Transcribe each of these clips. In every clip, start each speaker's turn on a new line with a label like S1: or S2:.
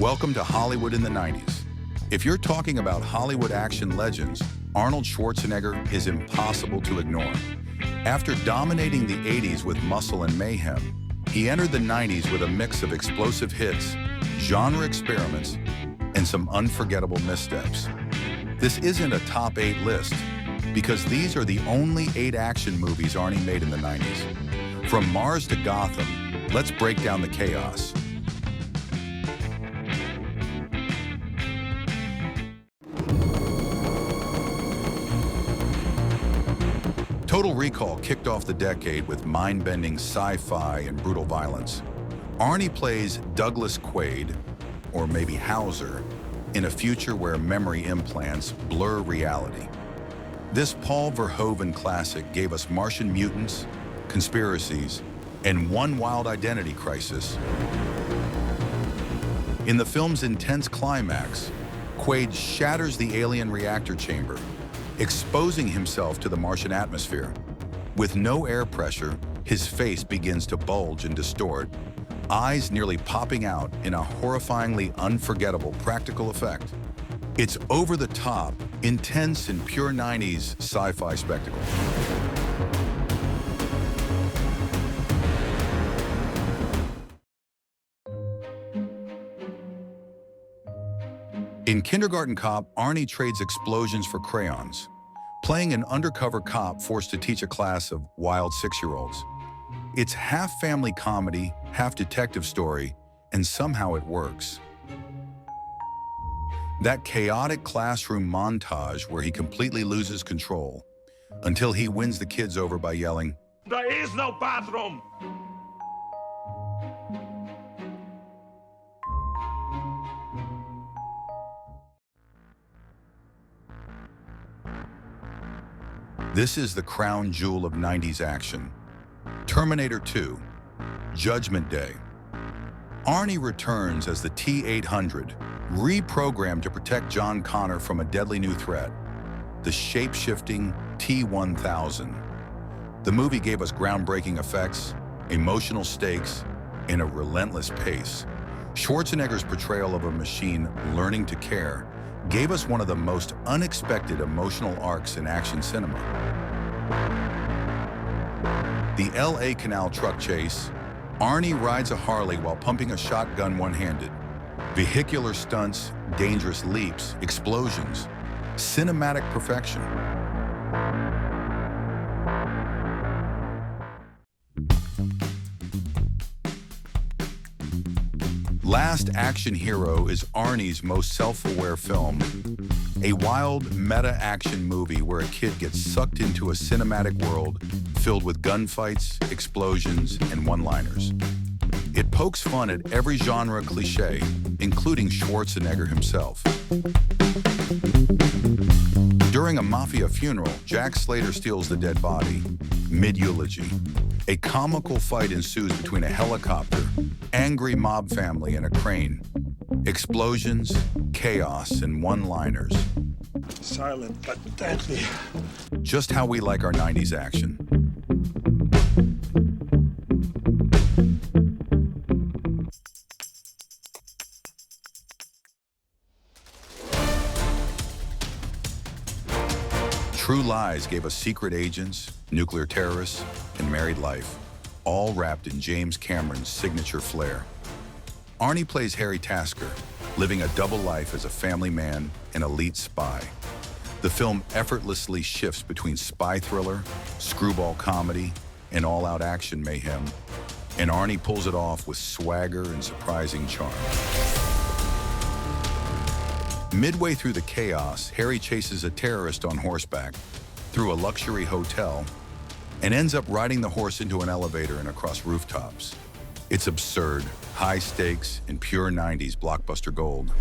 S1: Welcome to Hollywood in the 90s. If you're talking about Hollywood action legends, Arnold Schwarzenegger is impossible to ignore. After dominating the 80s with muscle and mayhem, he entered the 90s with a mix of explosive hits, genre experiments, and some unforgettable missteps. This isn't a top 8 list, because these are the only 8 action movies Arnie made in the 90s. From Mars to Gotham, let's break down the chaos. Total Recall kicked off the decade with mind-bending sci-fi and brutal violence. Arnie plays Douglas Quaid, or maybe Hauser, in a future where memory implants blur reality. This Paul Verhoeven classic gave us Martian mutants, conspiracies, and one wild identity crisis. In the film's intense climax, Quaid shatters the alien reactor chamber, exposing himself to the Martian atmosphere. With no air pressure, his face begins to bulge and distort, eyes nearly popping out in a horrifyingly unforgettable practical effect. It's over-the-top, intense, and pure 90s sci-fi spectacle. In Kindergarten Cop, Arnie trades explosions for crayons, playing an undercover cop forced to teach a class of wild 6-year-olds. It's half family comedy, half detective story, and somehow it works. That chaotic classroom montage where he completely loses control until he wins the kids over by yelling,
S2: "There is no bathroom!"
S1: This is the crown jewel of 90s action. Terminator 2, Judgment Day. Arnie returns as the T-800, reprogrammed to protect John Connor from a deadly new threat, the shape-shifting T-1000. The movie gave us groundbreaking effects, emotional stakes, and a relentless pace. Schwarzenegger's portrayal of a machine learning to care gave us one of the most unexpected emotional arcs in action cinema. The LA Canal truck chase, Arnie rides a Harley while pumping a shotgun one-handed. Vehicular stunts, dangerous leaps, explosions, cinematic perfection. Last Action Hero is Arnie's most self-aware film, a wild meta-action movie where a kid gets sucked into a cinematic world filled with gunfights, explosions, and one-liners. It pokes fun at every genre cliché, including Schwarzenegger himself. During a mafia funeral, Jack Slater steals the dead body, mid-eulogy. A comical fight ensues between a helicopter, angry mob family, and a crane. Explosions, chaos, and one-liners.
S2: Silent but deadly.
S1: Just how we like our 90s action. True Lies gave us secret agents, nuclear terrorists, and married life, all wrapped in James Cameron's signature flair. Arnie plays Harry Tasker, living a double life as a family man and elite spy. The film effortlessly shifts between spy thriller, screwball comedy, and all-out action mayhem, and Arnie pulls it off with swagger and surprising charm. Midway through the chaos, Harry chases a terrorist on horseback through a luxury hotel and ends up riding the horse into an elevator and across rooftops. It's absurd, high stakes, and pure 90s blockbuster gold.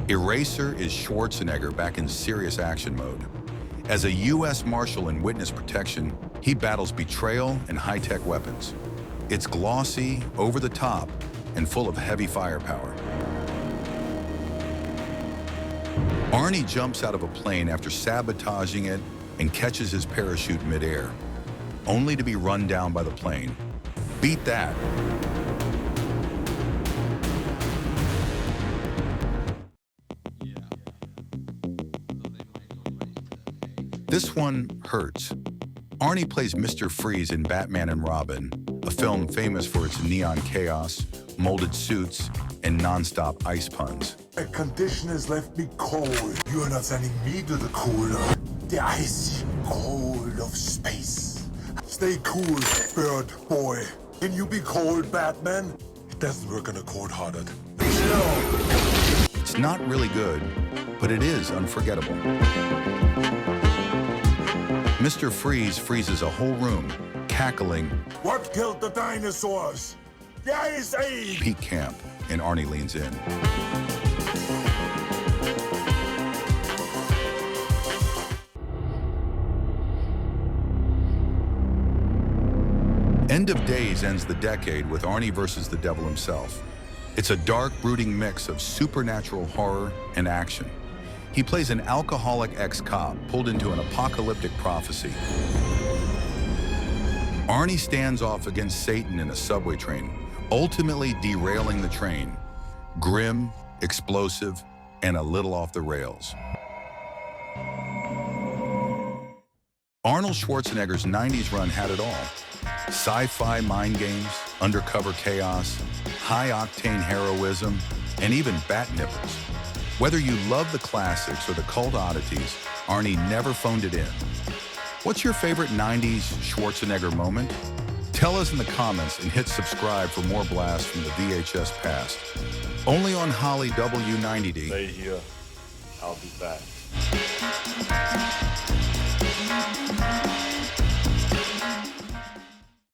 S1: Eraser is Schwarzenegger back in serious action mode. As a U.S. Marshal in witness protection, he battles betrayal and high-tech weapons. It's glossy, over-the-top, and full of heavy firepower. Arnie jumps out of a plane after sabotaging it and catches his parachute midair, only to be run down by the plane. Beat that. This one hurts. Arnie plays Mr. Freeze in Batman and Robin, a film famous for its neon chaos, molded suits, and non-stop ice puns.
S3: The condition has left me cold. You're not sending me to the cooler. The icy cold of space. Stay cool, bird boy. Can you be cold, Batman? It doesn't work on a cold-hearted.
S1: It's not really good, but it is unforgettable. Mr. Freeze freezes a whole room, cackling,
S3: "What killed the dinosaurs? The Ice Age!"
S1: Peak Camp, and Arnie leans in. End of Days ends the decade with Arnie versus the devil himself. It's a dark, brooding mix of supernatural horror and action. He plays an alcoholic ex-cop pulled into an apocalyptic prophecy. Arnie stands off against Satan in a subway train, ultimately derailing the train. Grim, explosive, and a little off the rails. Arnold Schwarzenegger's 90s run had it all. Sci-fi mind games, undercover chaos, high-octane heroism, and even bat nipples. Whether you love the classics or the cult oddities, Arnie never phoned it in. What's your favorite 90s Schwarzenegger moment? Tell us in the comments and hit subscribe for more blasts from the VHS past. Only on Holly W90D.
S2: Stay here. I'll be back.